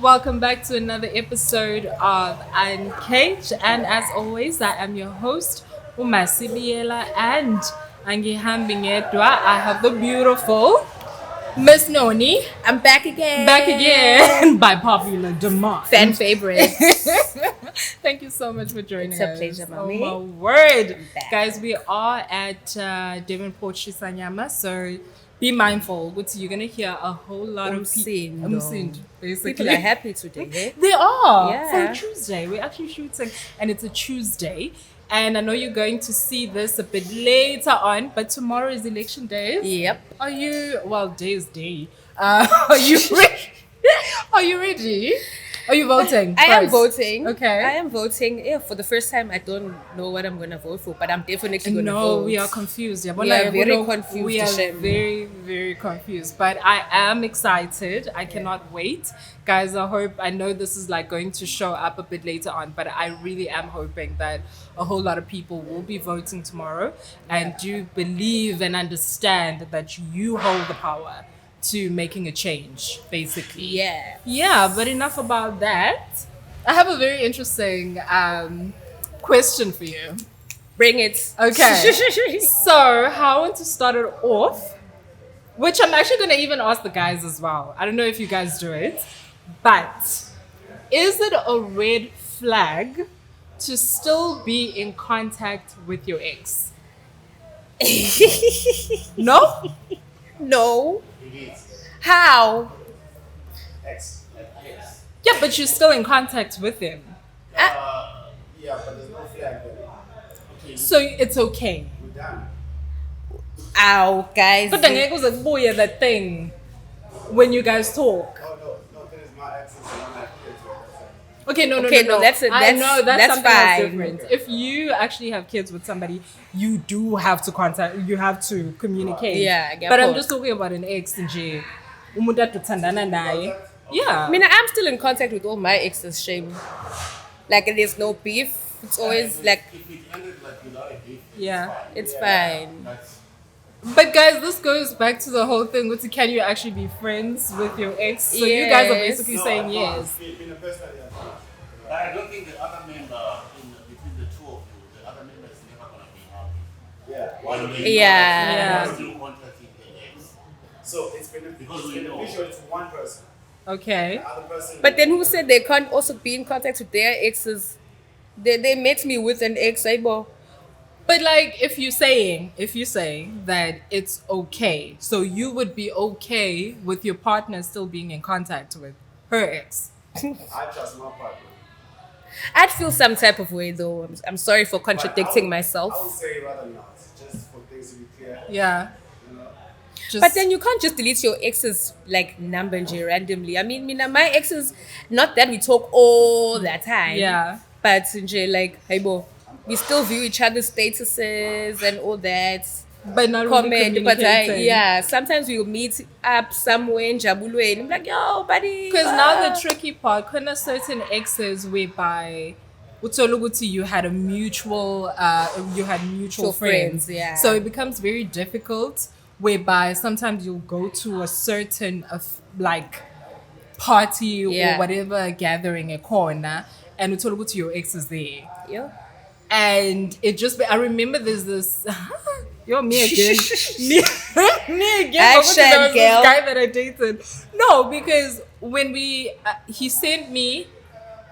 welcome back to another episode of Uncaged. And as always, I am your host, Masi, Biyela, and I have the beautiful Miss Nonnie I'm back again. back again by popular demand. Fan favorite. Thank you so much for joining us. It's a pleasure, mommy. Oh my word. back. Guys, we are at Devonport Shisanyama, so be mindful. You're going to hear a whole lot of people. Basically. People are happy today, eh? They are. Yeah. For a Tuesday. We're actually shooting, and it's a Tuesday. And I know you're going to see this a bit later on, but tomorrow is election day. Yep. Are you, well, day is day. Are you ready? Are you ready? Are you voting? I am first? voting. Okay. I am voting. Yeah, for the first time, I don't know what I'm going to vote for, but I'm definitely going to vote. No, we are confused. Yeah, We are very confused, We are Hashem. very, very confused. But I am excited. I cannot wait. Guys, I know this is like going to show up a bit later on, but I really am hoping that a whole lot of people will be voting tomorrow and do believe and understand that you hold the power to making a change, basically. Yeah. Yeah, but enough about that. I have a very interesting question for you. Bring it. Okay. So, how I want to start it off, which I'm actually going to even ask the guys as well. I don't know if you guys do it, but is it a red flag to still be in contact with your ex? No? No. It is. How? X. Like X. Yeah, but you're still in contact with him. Yeah, but there's no flag there. Okay, So it's okay. we're done. Ow, guys. But then it was a boy that thing when you guys talk. Oh, no, because it's my ex and I'm not kids with. Okay, no. That's it. I know that's something that's fine. different. If you actually have kids with somebody, you do have to contact. You have to communicate. Yeah, I get But I'm both. just talking about an ex and J. Umuntu athandana naye. Yeah. I mean, I'm still in contact with all my exes, shame. Like, there's no beef. It's always like, If it ended like without a beef, Yeah. it's fine. that's But guys, this goes back to the whole thing with can you actually be friends with your ex? So you guys are Yes. basically saying yes. In a personal, yeah. But I don't think the other member between the two of you, the other member is never gonna be happy. Yeah. While One they Yeah. are still contacting the ex. So it's beneficial to one person. Okay. The other person. But then who said they can't also be in contact with their exes? They met me with an ex, Aibo. But like if you're saying that it's okay, so you would be okay with your partner still being in contact with her ex. I trust my partner. I'd feel some type of way though. I'm sorry for contradicting I would myself. say rather not, just for things to be clear. Yeah. You know? Just, But then you can't just delete your ex's like number randomly. I mean, my exes, not that we talk all the time. Yeah. But like, Aibo, we still view each other's statuses and all that. but not really Comment, but communicating. sometimes we'll meet up somewhere in Jabulwe and I'm like, yo, buddy. Because now the tricky part, kuna certain exes whereby Utoluguti, you had mutual friends. Yeah. So it becomes very difficult whereby sometimes you'll go to a certain like party Yeah. or whatever gathering a corner and Utoluguti, your ex is there. Yo. And it just, I remember there's this, yo, me again. me again. Action, There was this girl. guy that I dated. No, because when he sent me,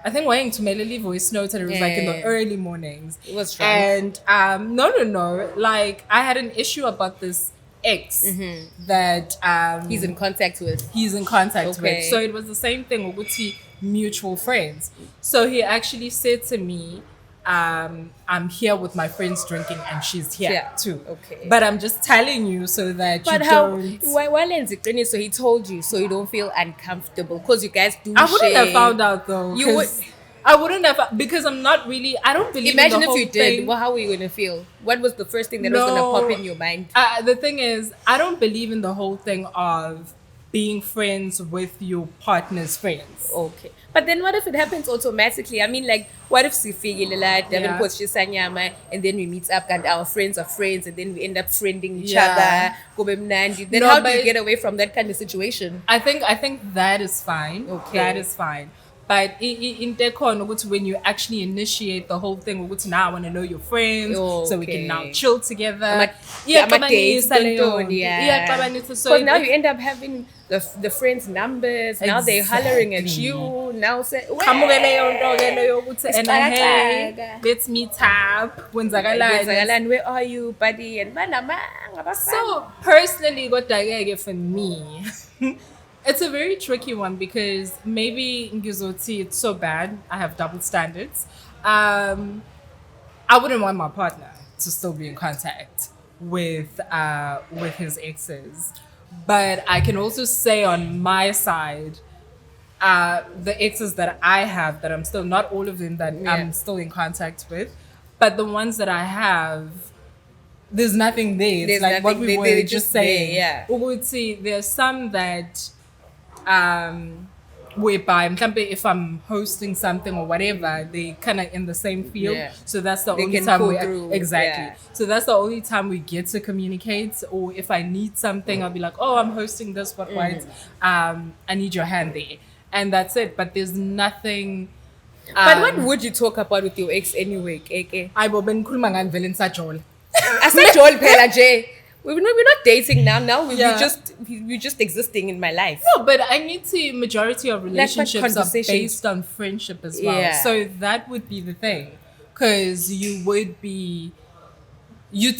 I think wanting to Melody voice notes and it was like in the Yeah. early mornings. It was drunk. And no. Like I had an issue about this ex that He's in contact with. he's in contact Okay. with. So it was the same thing with mutual friends. So he actually said to me, I'm here with my friends drinking and she's here Yeah. too. Okay. But I'm just telling you so that But you how? don't. Why so he told you so you don't feel uncomfortable because you guys do. I wouldn't have share. found out though. You 'cause I wouldn't have because I'm not really. I don't believe. Imagine in the if whole you did. thing. Well, how were you gonna feel? What was the first thing that was gonna No. pop in your mind? The thing is, I don't believe in the whole thing of being friends with your partner's friends. Okay. But then what if it happens automatically? I mean, like, what if Sifigilila, Yeah. and then we meet up and our friends are friends and then we end up friending each Yeah. other? Kobe Mnandi. Then No, how do you but- get away from that kind of situation? I think that is fine. Okay. That is fine. But in Tekon, when you actually initiate the whole thing, now I want to know your friends, so we can now Okay. chill together. Dates, Iyaqabanisa yeah. Iyaqabanisa. So Because now you end up having the friends' numbers. Now they're hollering at Exactly. you. Now say, Qhamuke leyo nto ke leyo ukuthi, and hey, Isixakaxaka. let's meet up. Kwenzakalani? where are you, buddy? And So personally, kodwa-ke for me, it's a very tricky one because maybe ngizoti it's so bad. I have double standards. I wouldn't want my partner to still be in contact with his exes, but I can also say on my side, the exes that I have that I'm still not all of them that I'm still in contact with, but the ones that I have. There's nothing there. It's There's like what nothing we there, were they're just just saying. there, yeah. Ukuthi, there's some that whereby mhlampe if I'm hosting something or whatever, they kind of in the same field. Yeah. So that's the They only can time pull we through, exactly. yeah. So that's the only time we get to communicate. Or if I need something, I'll be like, oh, I'm hosting this. What? I need your hand there, and that's it. But there's nothing. But what would you talk about with your ex anyway, KK? I will ben khuluma ngani vele nisajol. Asajol phela nje. We're not dating now. Now we're Yeah. just existing in my life. No, but I need to. Majority of what relationships are conversations? based on friendship as well. Yeah. So that would be the thing, because you'd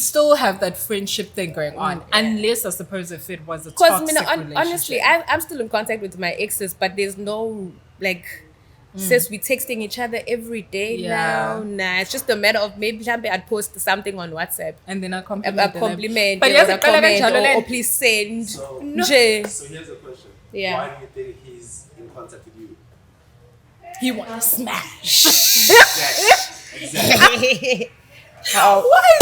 still have that friendship thing going on, unless I suppose if it was a Because toxic relationship. honestly, I'm still in contact with my exes, but there's no like. Since we're texting each other every day Yeah. now, nah, it's just a matter of maybe I'd post something on WhatsApp. and then I A compliment. compliment, But or yes, a comment, or please send. So- Nje. So here's a question. Yeah. Why do you think he's in contact with you? he want to smash. Exactly.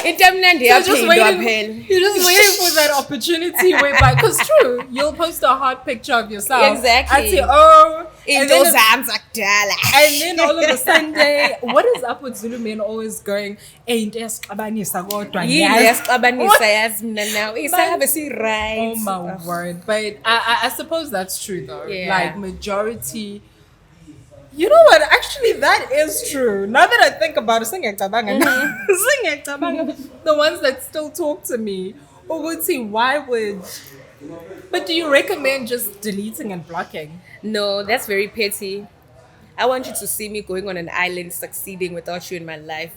Into mnandi You're just yaphindwa waiting. phela. You're just waiting for that opportunity whereby, because true, you'll post a hot picture of yourself. Exactly. And say, oh, and Into then, zami zakudala. and then all of a sudden, what is up with Zulu men always going, "Hey, into yasixabanisa kodwa Yini ngiyazi." yasixabanisa yazi mina nawe. Isabe si-right. Oh my word! But I suppose that's true though. Yeah. Like majority. You know what? Actually, that is true. Now that I think about it, the ones that still talk to me, or would see why would. But do you recommend just deleting and blocking? No, that's very petty. I want you to see me going on an island succeeding without you in my life.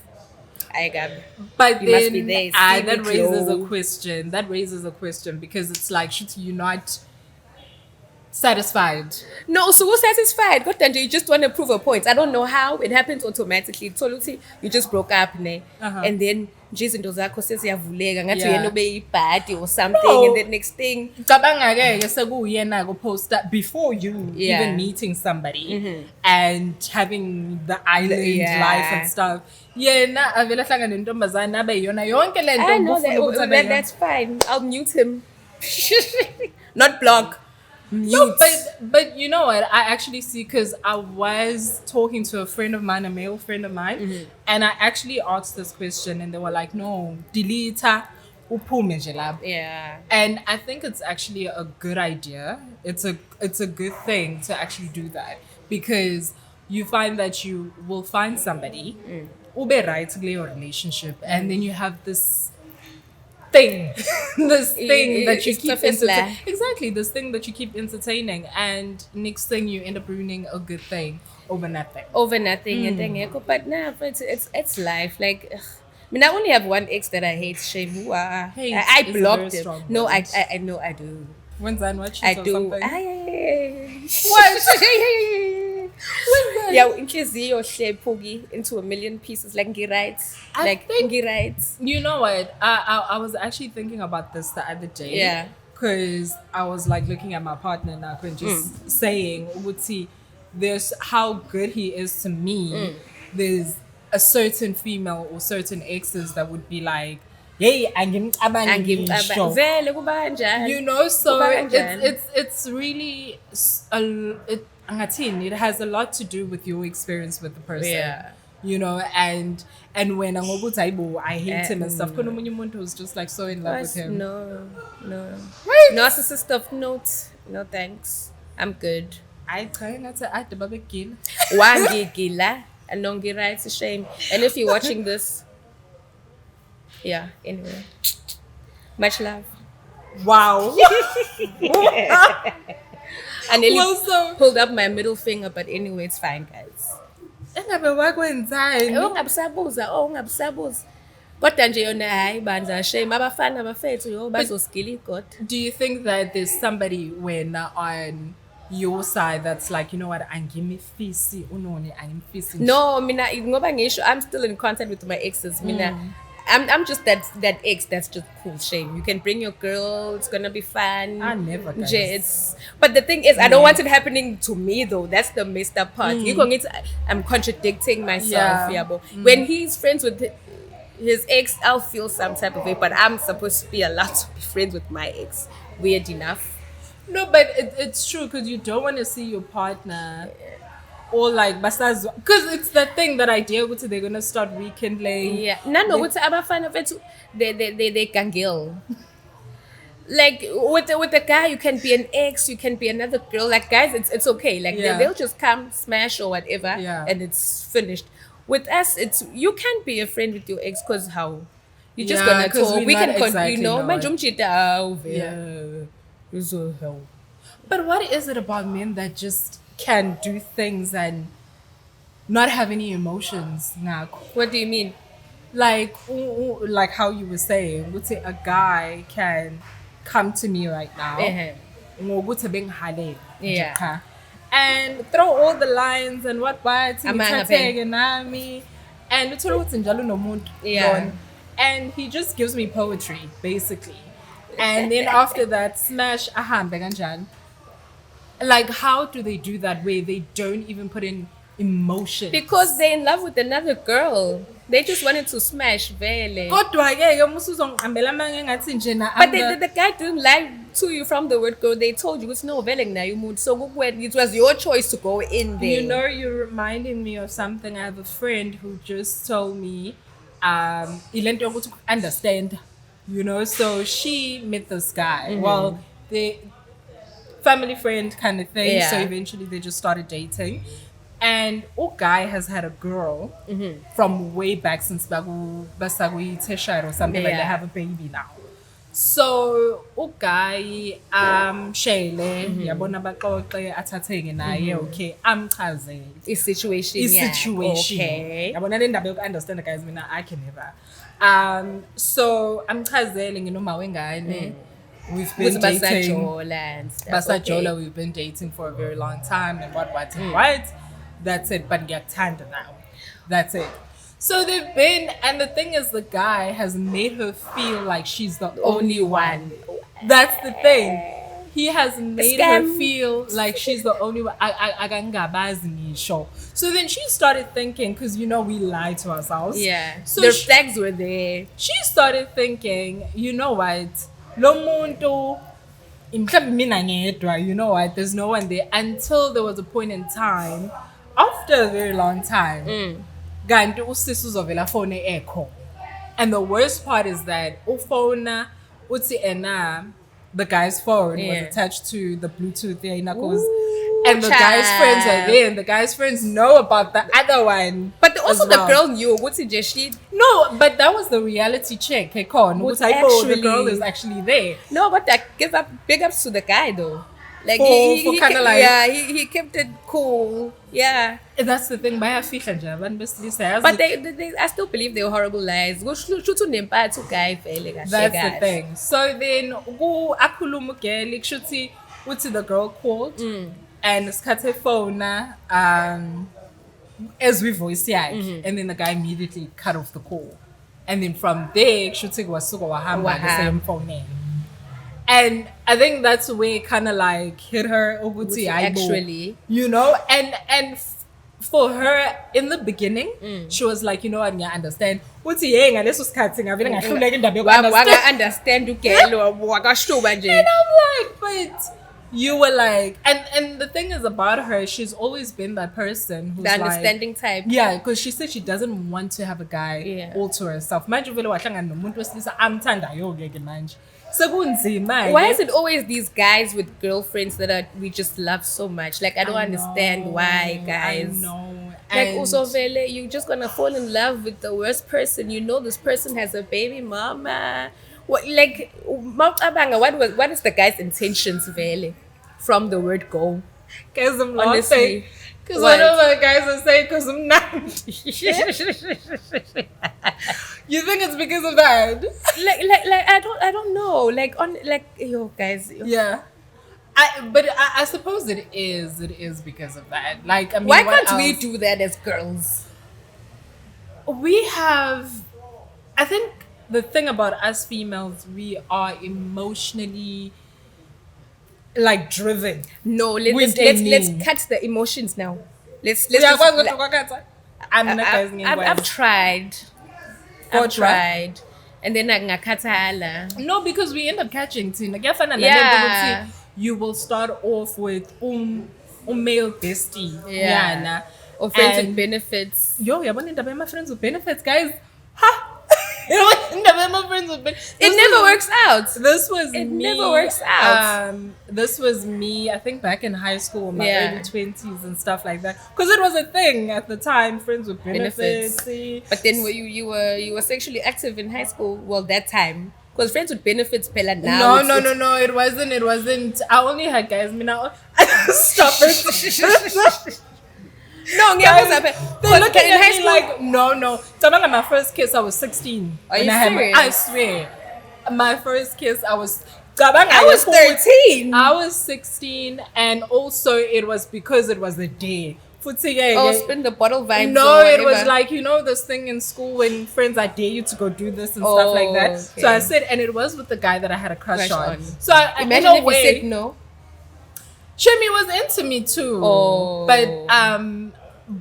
I got. But You then must be there, see that me raises a glow. question. That raises a question because it's like, should you not satisfied? No, so we're satisfied. God, then you just want to prove a point. I don't know how it happens automatically. So look, see, you just broke up, ne? And then izinto zakho seziyavuleka ngathi Yeah. yena ubeyibhadi or something, No. and then next thing. Cabanga-ke sekuyena post that before you Yeah. even meeting somebody and having the island Yeah. life and stuff. Yena avela hlangana nentombazane abe yona yonke le nto I know obufuna ukuthi abe yona. that's fine. I'll mute him. Not block. Mute. No, but you know what? I actually see, because I was talking to a friend of mine, a male friend of mine, and I actually asked this question, and they were like, "No, delete her, uphume nje lapho." Yeah. And I think it's actually a good idea. It's a good thing to actually do that, because you find that you will find somebody ube right kuleyo relationship, and then you have this thing this thing that you It's keep surface entertaining. laugh. Exactly, this thing that you keep entertaining, and next thing you end up ruining a good thing over nothing. Over nothing and then but nah, but it's life. Like ugh. I mean, I only have one ex that I hate. Shame. Hate I is a blocked very him. strong No, word. I know I do. When's that watch I or do. something? What? Yeah, inhliziyo hlephuki into a million pieces. Like right. I Like think- right. You know what? I was actually thinking about this the other day. Yeah. Because I was like looking at my partner now and just saying, Uti, there's how good he is to me. There's a certain female or certain exes that would be like, hey angimcabangi ngisho. Vele kuba kanjani. You know, so Kuba kanjani. it's really it has a lot to do with your experience with the person. Yeah. You know, and when I hate him and stuff. Khona omunye umuntu who's just like so in love with him. No. Right. Narcissist of note. No thanks. I'm good. I try not to add the babekile. Wangigila. And nongira, it's a shame. And if you're watching this, yeah, anyway. Much love. Wow. I nearly Well, so- pulled up my middle finger, but anyway, it's fine, guys. Engabe wakwenzani? Ungabusabuza. Kodwa nje yona hayi bandla shame abafana bafethu yo bazoskila igoda. Do you think that there's somebody when on your side that's like, you know what, angimifisi unoni angimfisi? No, mina ngoba ngisho I'm still in contact with my exes. Mina I'm just that ex that's just cool. Shame. You can bring your girl. It's gonna be fun. I never, guys. It's but the thing is, I don't want it happening to me though. That's the messed up part. I'm contradicting myself. Yeah. But when he's friends with his ex, I'll feel some type of way. But I'm supposed to be allowed to be friends with my ex. Weird enough. No, but it's true because you don't want to see your partner or like because it's the thing that idea they're gonna start rekindling. Yeah. No. With abafana vethu, they can kill. Like with the guy, you can be an ex, you can be another girl. Like guys, it's okay. Like Yeah. they'll just come smash or whatever, Yeah. and it's finished. With us, it's you can't be a friend with your ex because how you're just Yeah, gonna 'cause talk. we We can not exactly you know, know my it. jumchita Yeah. So hell. But what is it about men that just can do things and not have any emotions? What do you mean? Like how you were saying, would say a guy can come to me right now, ngokuthi bengihalele Yeah. nje cha, and throw all the lines and what Amanga ngithatheke nami, and uthola ukuthi njalo unomuntu Yeah. lona, and he just gives me poetry basically, and then after that smash ahambe kanjani. Like how do they do that where they don't even put in emotion? Because they're in love with another girl. They just wanted to smash vele. Kodwa-ke musu uzongiqambela amanga engathi nje na But the guy didn't lie to you from the word go. They told you it's no velling now you moved. So it was your choice to go in there. You know, you're reminding me of something. I have a friend who just told me, ilento yokuthi understand, you know, so she met this guy. Well, they family friend kind of thing. Yeah. So eventually they just started dating. And guy has had a girl from way back since Basagui Teshire or something like Yeah. they have a baby now. So guy shele yabona baxoxe athatheke naye okay amchazele It's situation. situation. Okay. Yabona le ndaba yoku understand guys mina I can never. So amchazele nginoma wengane. We've been With dating. Basajola and stuff. Basajola, Okay. we've been dating for a very long time and what. That's it. But get tanned now. That's it. So they've been, and the thing is, the guy has made her feel like she's the only one. That's the thing. He has made her Scam. feel like she's the only one. So then she started thinking, because you know we lie to ourselves. Yeah. So Their she- flags were there. she started thinking, you know what, lo muntu mhlawumbe mina ngedwa, you know what, there's no one there, until there was a point in time after a very long time kanti usisi uzovela phone ekho. And the worst part is that ufona uthi ena the guy's phone Yeah. was attached to the Bluetooth there, Ooh, and the guy's child. friends are there, and the guy's friends know about the other one. But also as the well. girl knew. What's it just she? No, but that was the reality check. Hey, Con, Was the girl actually- is actually there. No, but that big ups to the guy though. Like For he kinda kept, like- yeah, he kept it cool. Yeah. That's the thing. Bayafihla nje abantu besilisa. But they I still believe they were horrible lies. Go shoot nempa to guy vele kahle That's the kahle. thing. So then, akhuluma ugeli kushuthi uthi the girl called and sikhathe phone as we voice yakhe, and then the guy immediately cut off the call, and then from there kushuthi kwasuka wahamba Wahamba. same phone. And I think that's where it kind of like hit her ukuthi Ukuthi hayibo, actually- you know, and for her in the beginning, she was like, you know what, I understand. What's he saying? And this was cutting. I've been like, understand wakashuba nje. And I'm like, but you were like, and the thing is about her, she's always been that person who's the understanding like, type. yeah, because she said she doesn't want to have a guy all to herself. Manje vele wahlangana nomuntu wesilisa amthandayo-ke manje. Sekunzima. Why is it always these guys with girlfriends that we just love so much? Like I don't understand why, guys. I know. Like And also vele, you're just gonna fall in love with the worst person. You know this person has a baby mama. What like what is the guy's intentions vele from the word go? Guys, I'm Honestly. laughing. Because one of the guys are saying, because I'm not. You think it's because of that? Like I don't know. Like yo guys. Yeah. I suppose it is. It is because of that. Like, I mean, Why what can't we else? do that as girls? We have. I think the thing about us females, we are emotionally like driven. No, With let's a cut the emotions now. Let's Yeah, just, I've I've tried. I've tried. And then ngakhathala. No, because we end up catching Tina. Yeah. You will start off with male bestie. Yeah. Nah. Or friends And- with benefits. Yo, yeah, when my friends with benefits, guys. Ha! My friends with benefits. It never works out. This was It me. never works out. This was me, I think back in high school, my Yeah. early 20s and stuff like that. Because it was a thing at the time, friends with benefits. But then you were sexually active in high school. Well, that time. Because friends with benefits, pela now. No. It wasn't. I only had guys. Me now. Stop it. No, Guys, they're they're looking in at high me school. like, no. Talking my first kiss, I was 16. Are When you I had serious? I swear. My first kiss, I was 13. I was 16, and also it was because it was the day. Spin the bottle vibes. No, or it was whatever. like, you know, this thing in school when friends, I dare you to go do this and stuff like that. Okay. So I said, and it was with the guy that I had a crush Crush on. on. So I Imagine in a if way, you said no. Shemi was into me too.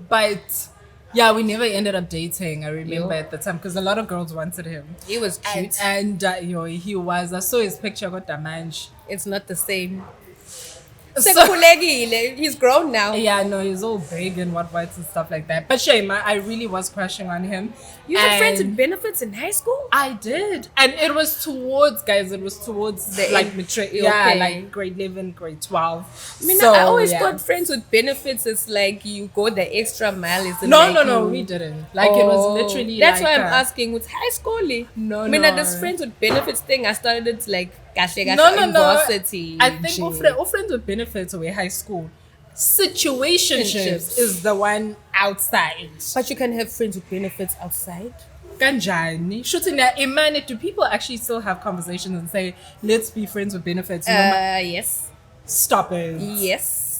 But yeah, we never ended up dating. I remember at the time because a lot of girls wanted him. He was cute. And he was. I saw his picture. I got damaged. It's not the same. So- Sekulegile. He's grown now. Yeah, no, he's all big and what and stuff like that. But shame, I really was crushing on him. You had friends And with benefits in high school? I did, and it was towards The like end. matric, Okay. yeah, like grade 11, grade 12. I mean, So, I always yeah. thought friends with benefits is like you go the extra mile. Isn't No, like you- we didn't. Like it was literally. That's like, why I'm asking. With high school, No, I mean, no. this friends with benefits thing, I started it like No. university. I think all friends with benefits were high school. Situationships is the one outside. But you can have friends with benefits outside. Kanjani. Shooting that imagine, do people actually still have conversations and say, let's be friends with benefits? Yes. Stop it. Yes.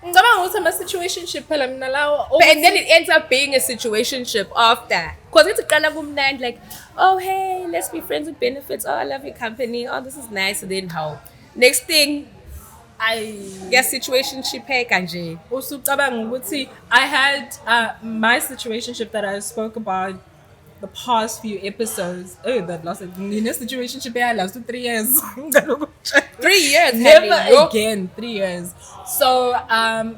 Ngicabanga ukuthi ama-situationship phela mina lawo And then it ends up being a situationship after. Because it's a kumnand like, oh hey, let's be friends with benefits. Oh, I love your company. Oh, this is nice. And then how? Next thing, yes, situationship hey kanje. also ngicabanga ukuthi I had my situationship that I spoke about the past few episodes. Oh, that lasted in a situationship I lasted 3 years. 3 years. Never honey. Yo. again 3 years. So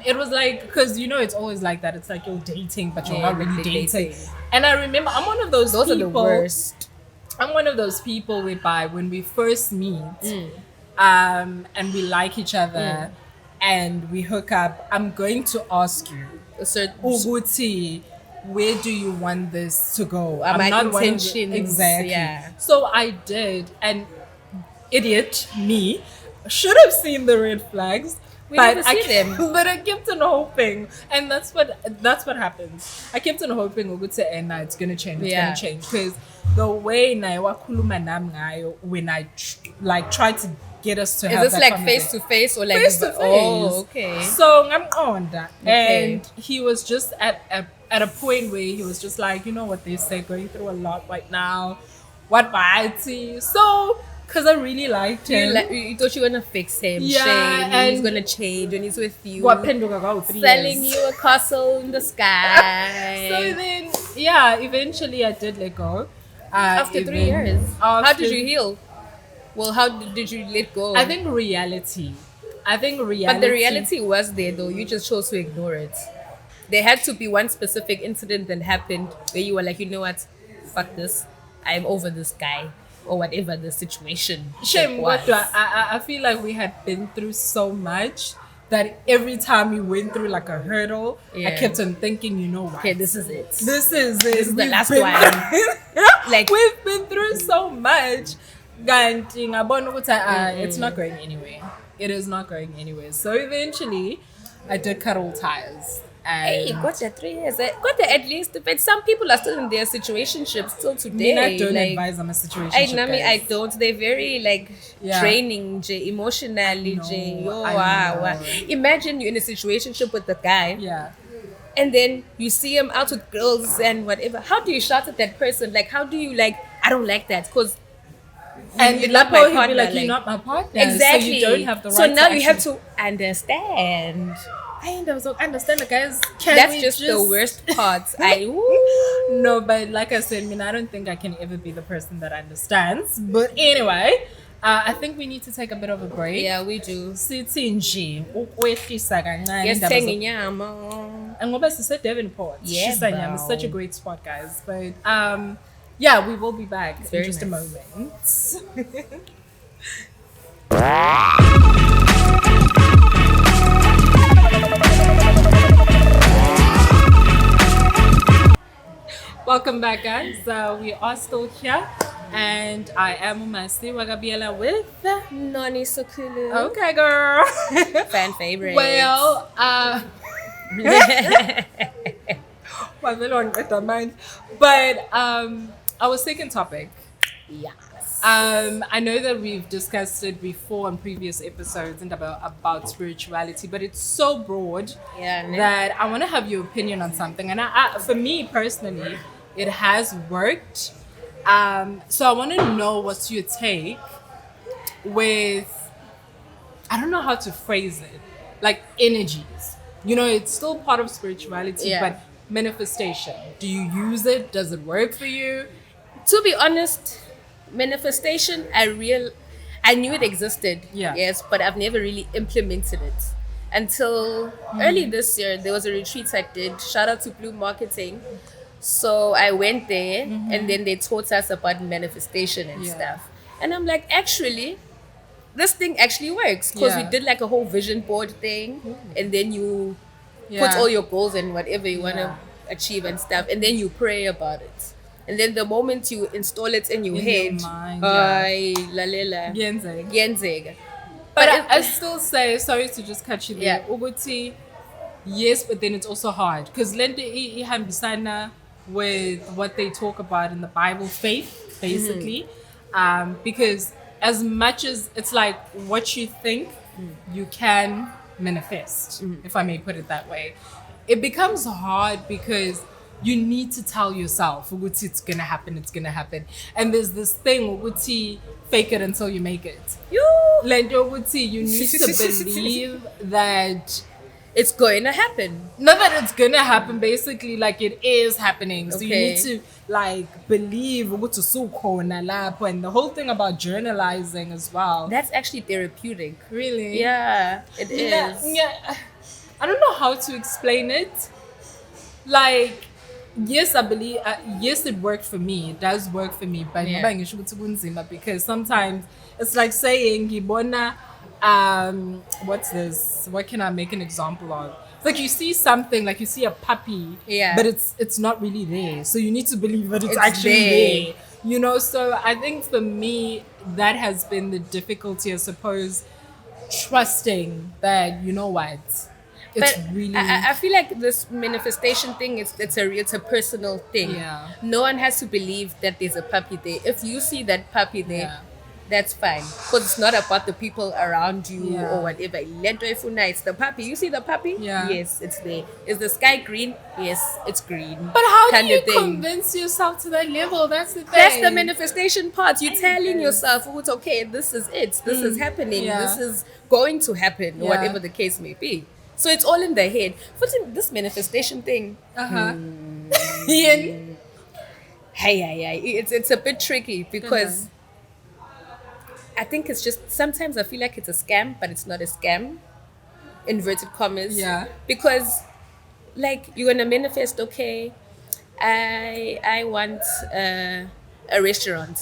it was like, because you know it's always like that, it's like you're dating but you're Yeah, not really dating. dating. And I remember I'm one of those Those people, are the worst. I'm one of those people whereby when we first meet and we like each other and we hook up, I'm going to ask you, A certain Uguti, where do you want this to go? My one of the- intentions, exactly. yeah. So I did, and idiot me should have seen the red flags. We but never see them. But I kept on hoping, and that's what happens. I kept on hoping Uguti and it's gonna change. It's Yeah. gonna change because the way Naiwa Kuluma Nam Ngayo, when I tried to get us to Is have this that like conversation. face to face or like Face to face. Oh, okay. So I'm on that. Okay. And he was just at a point where he was just like, you know what they say, going through a lot right now. What by IT? So Because I really liked him. You thought you were gonna fix him. Yeah, Shame. and- He's gonna change when he's with you. Waphenduka kwa 3 Selling years. you a castle in the sky. So then, yeah, eventually I did let go. After 3 years. How did you heal? Well, how did you let go? I think reality. But the reality was there though. You just chose to ignore it. There had to be one specific incident that happened where you were like, you know what? Fuck this. I'm over this guy. Or whatever the situation Shame, was. but I feel like we had been through so much that every time we went through like a hurdle, I Yeah. kept on thinking, you know what? Okay, this is it. This is it. This is the We've last been- one. Like- we've been through so much. Kanti ngabona ukuthi, it's not going anywhere. It is not going anywhere. So eventually, I did cut all ties. And Hey, got that 3 years. Got that at least. But some people are still in their situationships still today. I don't like, advise on a situation. I don't. They're very like Yeah. draining, emotionally. know, Yo, I wow. know. Imagine you're in a situationship with the guy, Yeah. and then you see him out with girls and whatever. How do you shout at that person? Like, how do you like? I don't like that because. And you're not my he'd be partner, like, like- you're not my partner. Exactly. So you don't have the right So now to you have actually- to understand. I don't understand the guys. That's just the worst part. Woo. No, but like I said, I don't think I can ever be the person that understands. But anyway, I think we need to take a bit of a break. Yeah, we do. Sithi nje ukwehlisa kancane Yes, indaba zo- inyama. And ngoba sise Devonport. Yeah, Shisanyama bro. is such a great spot, guys. But yeah, we will be back in very just a nice. moment. Welcome back, guys. We are still here, and I am Masi Biyela with. Nonnie Sokhulu. Okay, girl. Fan favorite. Well, my little on mind. But our second topic. Yes. I know that we've discussed it before on previous episodes and about spirituality, but it's so broad Yeah, no. that I want to have your opinion on something. And for me personally, it has worked. So I want to know what's your take with, I don't know how to phrase it, like energies. You know, it's still part of spirituality, Yeah. but manifestation. Do you use it? Does it work for you? To be honest, manifestation, I knew it existed. Yeah. Yes, but I've never really implemented it. Until early this year, there was a retreat I did. Shout out to Blue Marketing. So I went there and then they taught us about manifestation and Yeah. stuff. And I'm like, actually, this thing actually works. Because we Yeah. did like a whole vision board thing. And then you put Yeah. all your goals and whatever you want to Yeah. achieve and stuff. And then you pray about it. And then the moment you install it in your In your head, mind, yeah. lalela, Yenzeka. yenzeka. But But I still say, sorry to just cut you there. Yeah. Uguti, yes, but then it's also hard because lente ihambisana with what they talk about in the Bible, faith, basically. Because as much as it's like what you think, you can manifest, if I may put it that way. It becomes hard because you need to tell yourself, "Uguti, it's gonna happen, it's gonna happen." And there's this thing, Uguti, fake it until you make it. Lento Uguti, you need to believe that It's going to happen. not that it's gonna happen, basically like it is happening. So you Okay. need to like believe ukuthi usukhona lapho, and the whole thing about journalizing as well. That's actually therapeutic. Really? Yeah, it is. Yeah. I don't know how to explain it. Like, yes, I believe. Yes, it worked for me. It does work for me. But Yeah. ngoba ngisho ukuthi kunzima because sometimes it's like saying ngibona. What's this? What can I make an example of? It's like you see something, like you see a puppy, Yeah. but it's not really there. So you need to believe that it's It's actually there. there. You know, so I think for me that has been the difficulty, I suppose, trusting that you know what, it's But really I feel like this manifestation thing, it's a personal thing. Yeah. No one has to believe that there's a puppy there. If you see that puppy there, Yeah. that's fine. Because it's not about the people around you Yeah. or whatever. Lento ifuna, it's the puppy. You see the puppy? Yeah. Yes, it's there. Is the sky green? Yes, it's green. But how Kind do you of thing. convince yourself to that level? That's the thing. That's the manifestation part. You're telling guess. yourself, oh, it's okay, this is it. This is happening. Yeah. This is going to happen, Yeah. whatever the case may be. So it's all in the head. But this manifestation thing, Uh-huh. Ian? hey, it's a bit tricky because I think it's just sometimes I feel like it's a scam, but it's not a scam. Inverted commas. Yeah. Because like you're gonna manifest, okay, I want a restaurant.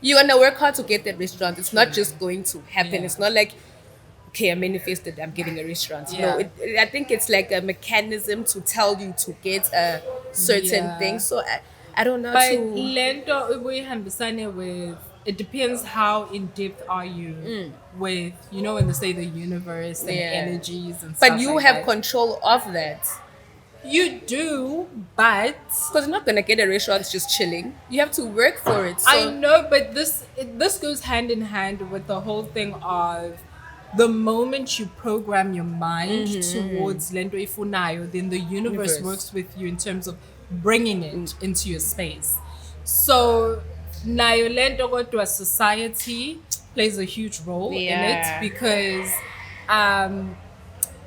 You're gonna work hard to get that restaurant. It's not just going to happen. Yeah. It's not like, okay, I manifested, I'm getting a restaurant. Yeah. No, I think it's like a mechanism to tell you to get a certain Yeah. thing. So I don't know. But to lento ubuyihambisane with, it depends how in depth are you with, you know, when they say the universe and Yeah. energies and stuff but you like have that. control of that. You do, but Because you're not gonna get a restaurant just chilling. You have to work for it. So I know, but this goes hand in hand with the whole thing of the moment you program your mind towards lento ifunayo, then the universe Universe. works with you in terms of bringing it into your space. So nayo lento kodwa society plays a huge role in Yeah. it because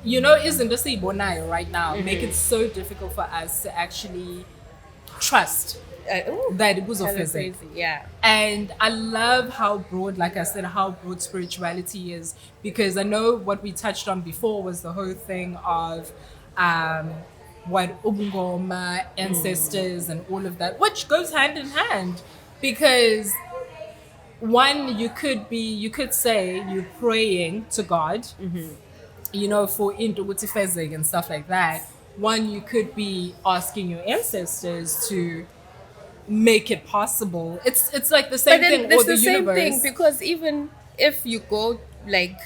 you know, isn't this Sboniso right now make it so difficult for us to actually trust that it was kind of physics. crazy. Yeah. And I love how broad, like I said, how broad spirituality is, because I know what we touched on before was the whole thing of what ubungoma, ancestors, and all of that, which goes hand in hand, because one, you could say you're praying to God, you know, for into fezig and stuff like that. One, you could be asking your ancestors to make it possible. It's like the same But then thing, it's or the the same universe. thing because even if you go like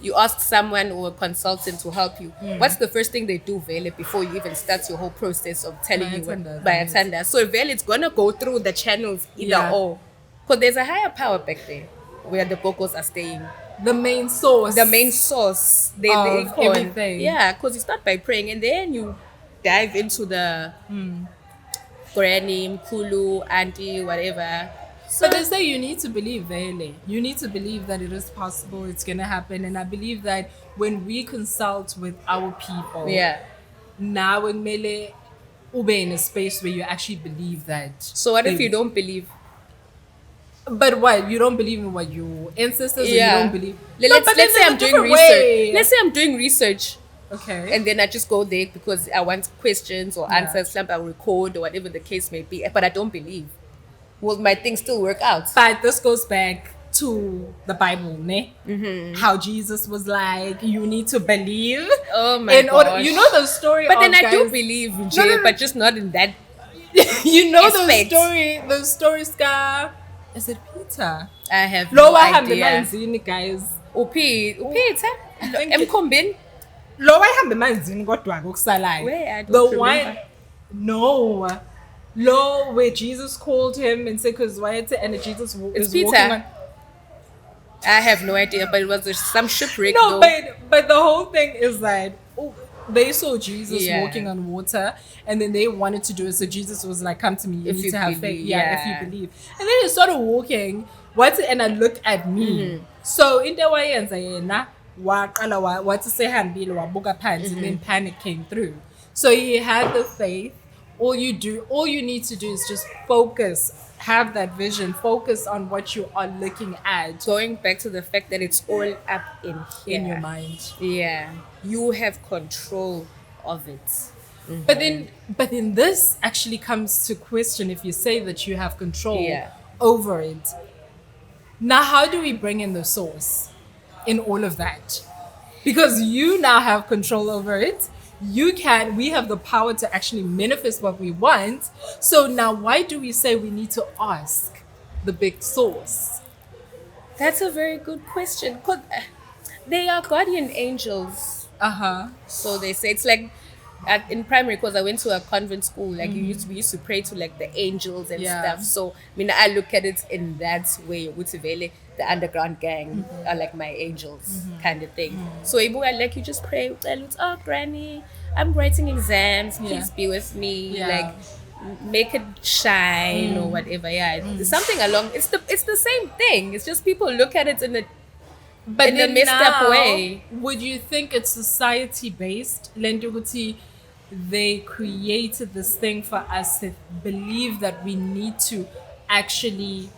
you ask someone or a consultant to help you, what's the first thing they do, Vele, before you even start your whole process of telling you Bayathandaza, by attender? So Vele, it's gonna go through the channels either Yeah. or. Because there's a higher power back there where the Bokos are staying. The main source. The main source they Of call. everything. Yeah, because you start by praying and then you dive into the granny, mkulu, auntie, whatever. So But they say you need to believe, Vele. You need to believe that it is possible, it's gonna happen. And I believe that when we consult with our people, yeah. now in Mele ube in a space where you actually believe that. So what if they- you don't believe? But what, you don't believe in what your ancestors, or you don't believe? Let's but say then I'm there's a doing different research. way. Let's say I'm doing research Okay. and then I just go there because I want questions or Yeah. answers, like I record or whatever the case may be, but I don't believe. Will my thing still work out? But this goes back to the Bible, ne? How Jesus was like, you need to believe. Oh my in order, gosh. you know the story. But of then I do guys- believe, No, Jay, no, no. but just not in that. You know Aspect. the story, Scar. Is it Peter? I have Lo no wahambe idea. emanzini, guys. Upita? think it- Emkombin? Lo wahambe emanzini kodwa akusalayo. Where? I don't The remember. one, no. Lo, where Jesus called him and said, because why and Jesus It's is Peter. walking on. I have no idea, but it was some shipwreck. No, though. but the whole thing is that they saw Jesus Yeah. walking on water, and then they wanted to do it. So Jesus was like, "Come to me. You If need you to have faith. believe, Yeah, yeah. if you believe." And then he started walking. And I look at me. Mm-hmm. So in the way, and what to say, and then panic came through. So he had the faith. All you need to do is just focus. Have that vision. Focus on what you are looking at Going back to the fact that it's all up in here. in your mind. Yeah. You have control of it. But then this actually comes to question, if you say that you have control Yeah. over it. Now, how do we bring in the source in all of that? Because you now have control over it. We have the power to actually manifest what we want. So now why do we say we need to ask the big source? That's a very good question. 'Cause, they are guardian angels. Uh-huh. So they say it's like in primary, because I went to a convent school, like we used to pray to like the angels and Yeah. stuff. So I look at it in that way. Utivele, the underground gang are like my angels kind of thing. So like you just pray. Oh, Granny, I'm writing exams. Please be with me. Yeah. Like make it shine or whatever. Yeah, something along. It's the same thing. It's just people look at it in a But in a then messed up now, way. would you think it's society based? Lenduguti, they created this thing for us to believe that we need to actually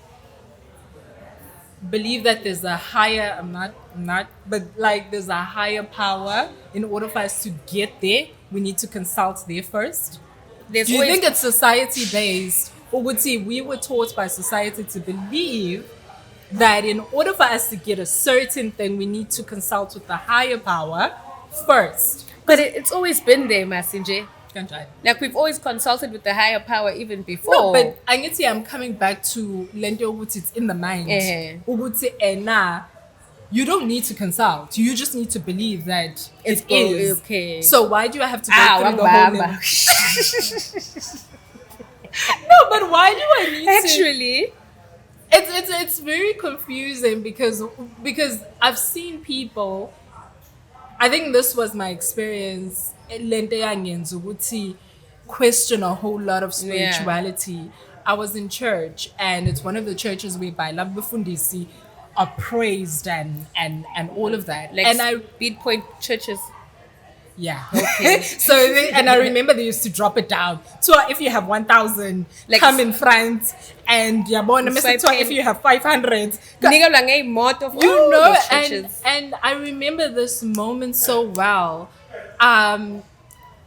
believe that there's a higher, but like there's a higher power. In order for us to get there, we need to consult there first. There's Do you always think it's society based? Or would see we were taught by society to believe that in order for us to get a certain thing, we need to consult with the higher power first? But it's always been there, Masinje. Kanjani? Like we've always consulted with the higher power even before. No, but I'm coming back to Lento Uguti, it's in the mind. Uguti ena, you don't need to consult. You just need to believe that it is. Okay. So why do I have to go through the whole level? No, but why do I need to? Actually, It's very confusing because I've seen people. I think this was my experience. Lente yangenza ukuthi question a whole lot of spirituality. I was in church, and it's one of the churches whereby Labufundisi are praised and all of that. like And I beat point churches. yeah. Okay. And I remember they used to drop it down. So if you have 1,000, Like- come in front, and if you have 500, Nigga lang ay mot of you all know. those churches. And I remember this moment so well.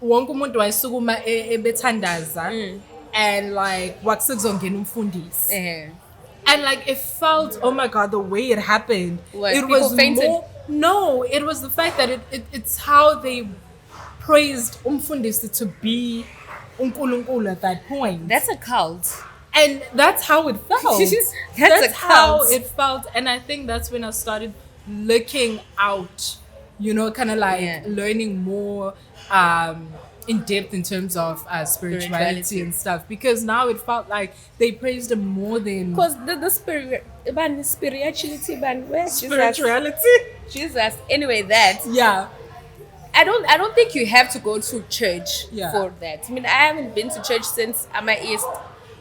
Wonke umuntu wayesukuma ebethandaza, and like wakuzongena umfundisi. And like it felt, oh my god, the way it happened. What, it people was fainted? No, it was the fact that it's how they praised umfundisi to be unkulunkulu at that point. That's a cult. And that's how it felt. That's a how cult. it felt. And I think that's when I started looking out, kind of like learning more in depth in terms of spirituality and stuff. Because now it felt like they praised him more than Because the spirituality, where spirituality. Jesus. Anyway, that Yeah. I don't think you have to go to church Yeah. for that. I haven't been to church since I'm at East.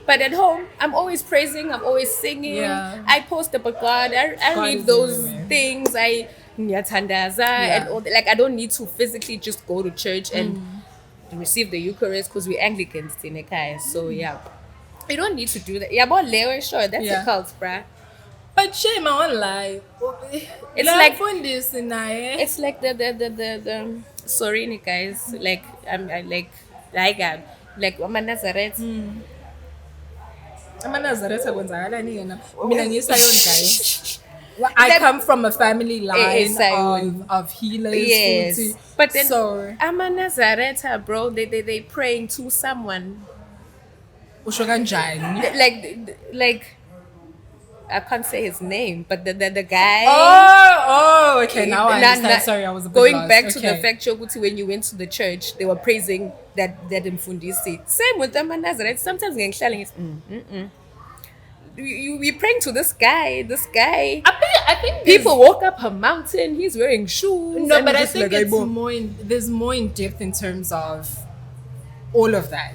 But at home, I'm always praising, I'm always singing. Yeah. I post about God. I God read is those everywhere. things. I nyatandaza and all that. Like I don't need to physically just go to church and receive the Eucharist because we're Anglicans in Ekaya. So yeah. You don't need to do that. Yeah, but Leo, sure, that's Yeah. a cult, bruh. But shame, I won't lie. It's like- fundis in there. It's like the sorry guys. Like like Mama Nazareth. Amanazareth akwenzakalani yena? Mina ngiyiSayon guy. I come from a family line Sayon. of healers. Yes. futhi. But then So Ama Nazareth, bro, they praying to someone. usho kanjani? Like I can't say his name, but the guy. Oh, okay. Now I understand. Nah, Sorry, I was a bit going lost. back to the Okay. fact, Shoguti, when you went to the church, they were praising that Mfundisi. Same with Ama Nazareth. Sometimes it's we praying to this guy. I think People walk up a mountain. He's wearing shoes. No, and but I just think like, it's more there's more in depth in terms of all of that.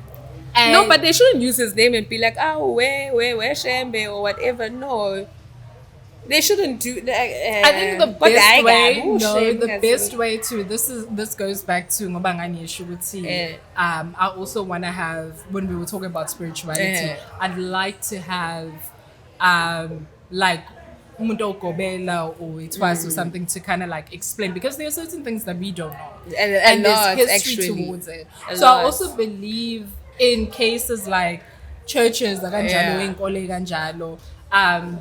And no, but they shouldn't use his name and be like, oh, where Shembe or whatever. No, they shouldn't do that. I think the best way to this goes back to Ngubane Shuguti. I also want to have, when we were talking about spirituality, I'd like to have like umuntu ogobela or itwas or something to kind of like explain, because there are certain things that we don't know and there's history actually towards it. A So I lot. also believe in cases like churches kanjalo, inkole kanjalo,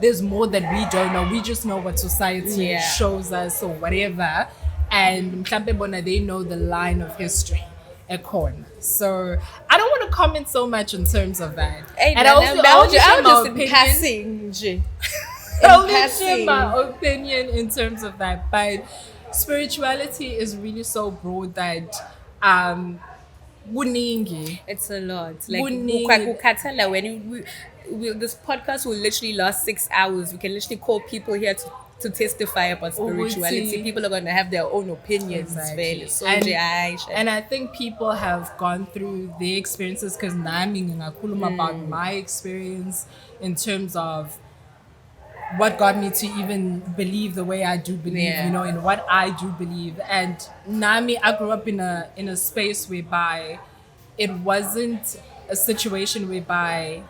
there's more that we don't know. We just know what society shows us or whatever, and mhlampe bona they know the line of history ekhona. So I don't want to comment so much in terms of that. And I also share my just opinion. passing. I only share passing. my opinion in terms of that, but spirituality is really so broad that Kuningi. It's a lot. Like Kuningi. kukatala, when this podcast will literally last 6 hours. We can literally call people here to testify about spirituality. Ukuthi- People are gonna have their own opinions. Exactly. So And I think people have gone through their experiences because nami ngingakhuluma about my experience in terms of what got me to even believe the way I do believe, Yeah. you know, in what I do believe. And nami, I grew up in a space whereby it wasn't a situation whereby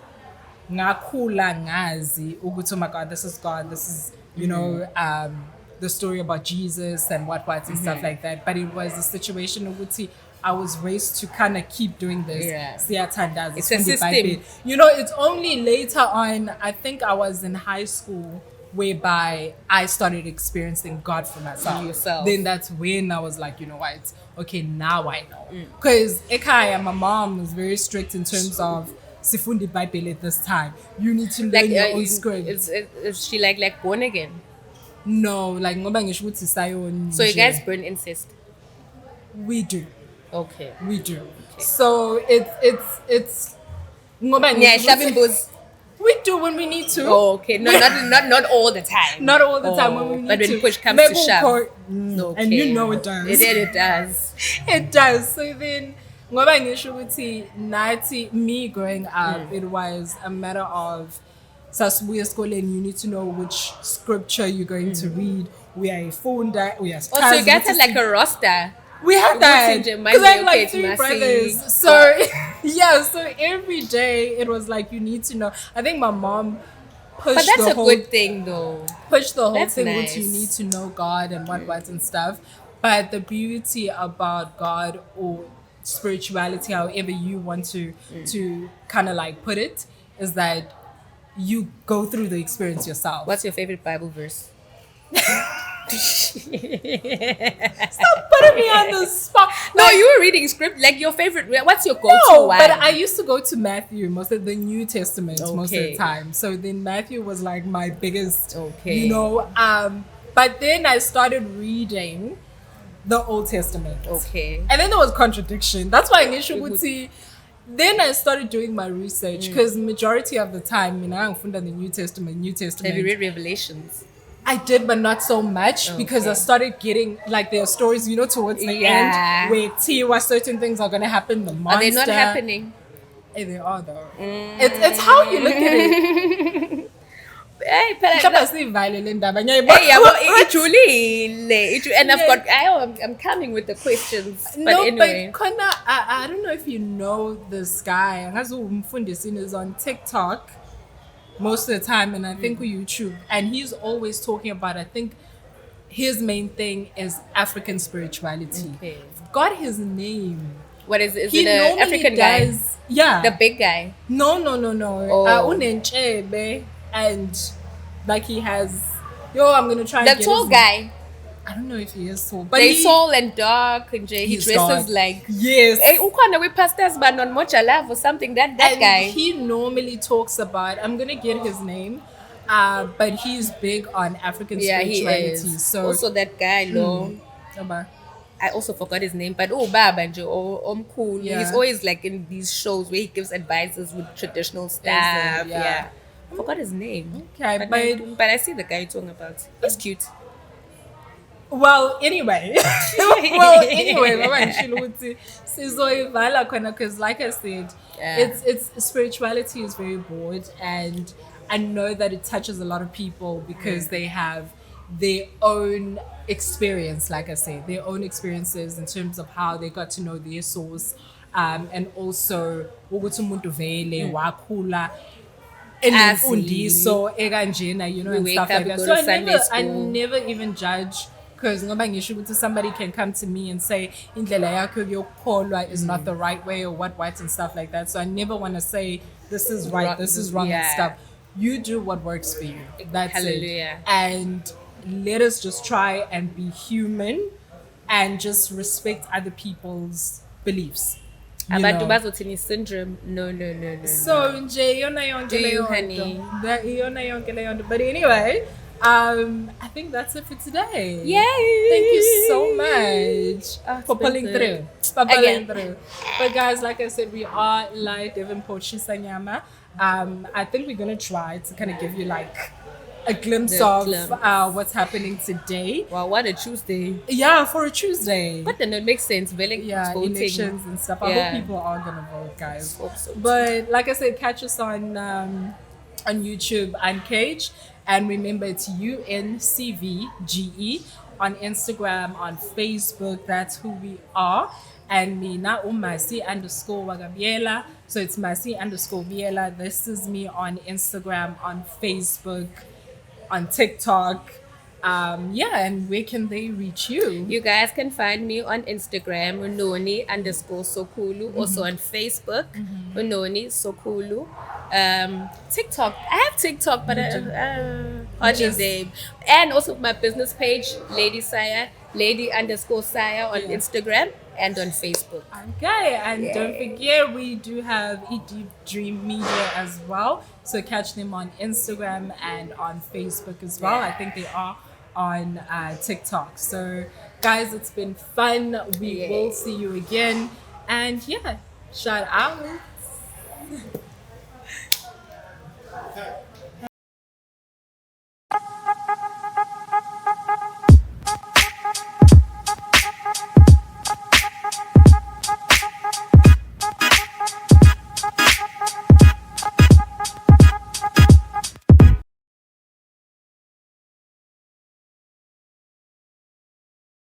ngakhula ngazi ukuthi, oh my God, this is God, this is, you know, the story about Jesus and what and stuff like that. But it was a situation of which I was raised to kind of keep doing this. Yeah. Siyathandaza, It's a sifunde system. iBhayibheli. You know, it's only later on, I think I was in high school, whereby I started experiencing God for myself. Yourself. Then that's when I was like, you know what? Okay, now I know. Because Ekaya, my mom was very strict in terms of sifundi iBhayibheli at this time. You need to learn your own script. Is she like born again? No, like ngoba ngisho ukuthi sayon. So you guys burn incest? We do. Okay. We do. So it's ngoba Yeah, ngisho ukuthi- Shabimbo's. we do when we need to. Oh, okay. No, not all the time. Not all the time when we need but when to. push comes to shove. Okay. And you know it does. It does. It does. So then, ngoba ngisho ukuthi nathi, me growing up, it was a matter of sasibuya esikoleni, you need to know which scripture you're going to read. We are a funda, we are Oh, so you guys had like a roster. we had that Ukuthi nje because manje, I had like okay, three Masi. brothers. So yeah, so every day it was like you need to know. I think my mom pushed But that's the a whole good thing, though. push the whole That's thing nice. which you need to know God and what and stuff. But the beauty about God or spirituality, however you want to kind of like put it, is that you go through the experience yourself. What's your favorite Bible verse? Stop putting me on the spot. No, you were reading script. Like your favorite. What's your go-to No, one? but I used to go to Matthew most of the New Testament most of Okay. the time. So then Matthew was like my biggest, Okay. you know. But then I started reading the Old Testament. Okay. And then there was contradiction. That's why initially would see. Then I started doing my research because majority of the time, I'm from the New Testament. Have you read Revelations? I did, but not so much because I started getting like there are stories, you know, towards the Yeah. end where where certain things are gonna happen. The monster. Are they not happening? Hey, they are though. It's how you look at it. Hey, but Mhlawumbe asiyivale indaba, Hey, ngiyayibona. yeah, ijulile. And I've Yeah. I'm coming with the questions. But No, anyway. but Kona, I don't know if you know this guy. Angazi umfundisi is on TikTok most of the time, and I think on YouTube, and he's always talking about. I think his main thing is African spirituality. Okay. Got his name. What is it? Is He it an normally African guy? does. Yeah. The big guy. No. Oh. Unentshebe, and like he has. I'm gonna try. The and get tall his guy. I don't know if he is tall, but They're he, tall and dark, and he he's dresses God. like. Yes. Hey, ukhona we pastors but non mocha love or something. That And guy. he normally talks about. I'm gonna get his name, but he's big on African Yeah, he spirituality. is. So Also that guy, lo. Aba. I also forgot his name, but Baba nje cool. Yeah. He's always like in these shows where he gives advices with traditional stuff. Exactly, yeah. Yeah. I forgot his name. Okay, but I see the guy you're talking about. He's cute. Well, anyway, Mama ngishilo ukuthi sizoyivala khona because, like I said, Yeah. it's spirituality is very broad, and I know that it touches a lot of people because they have their own experience, like I say, their own experiences in terms of how they got to know their source, and also ukuthi umuntu vele wakhula enemfundiso ekanjena, you know, We and wake stuff up, like we that. go So to Sunday I school. never even judge. Because somebody can come to me and say indlela yakho yokukholwa is not the right way or what and stuff like that. So I never want to say this is right, this is wrong and Yeah. stuff. You do what works for you. That's Hallelujah. it. And let us just try and be human and just respect other people's beliefs. You Abantu know? bazothini syndrome. No. So nje iyona yonke Do you, leyo honey? nto. Iyona yonke leyo nto. But anyway, I think that's it for today. Yay! Thank you so much Oh, it's for been pulling good. through. Again. through. But guys, like I said, we are live Devonport Shisanyama. I think we're gonna try to kind of give you like a glimpse The of glimpse. what's happening today. Wow, what a Tuesday. Yeah, for a Tuesday. But then it makes sense. Yeah, voting. elections and stuff. I Yeah. hope people are gonna vote, guys. Hope so too. But like I said, catch us on YouTube Uncaged, and remember it's UNCVGE on Instagram, on Facebook. That's who we are. And me na Masi underscore Biyela. So it's Masi underscore Biyela. This is me on Instagram, on Facebook, on TikTok. And where can they reach you? You guys can find me on Instagram, Nonnie _ Sokhulu. Also on Facebook, Nonnie Sokhulu. TikTok. I have TikTok, but hardly Just- there. And also my business page, Lady Saya, Lady _ Saya on Instagram and on Facebook. Okay, and don't forget we do have Eat Deep Dream Media as well. So catch them on Instagram and on Facebook as well. I think they are on TikTok. So guys, it's been fun. We will see you again. And shout out.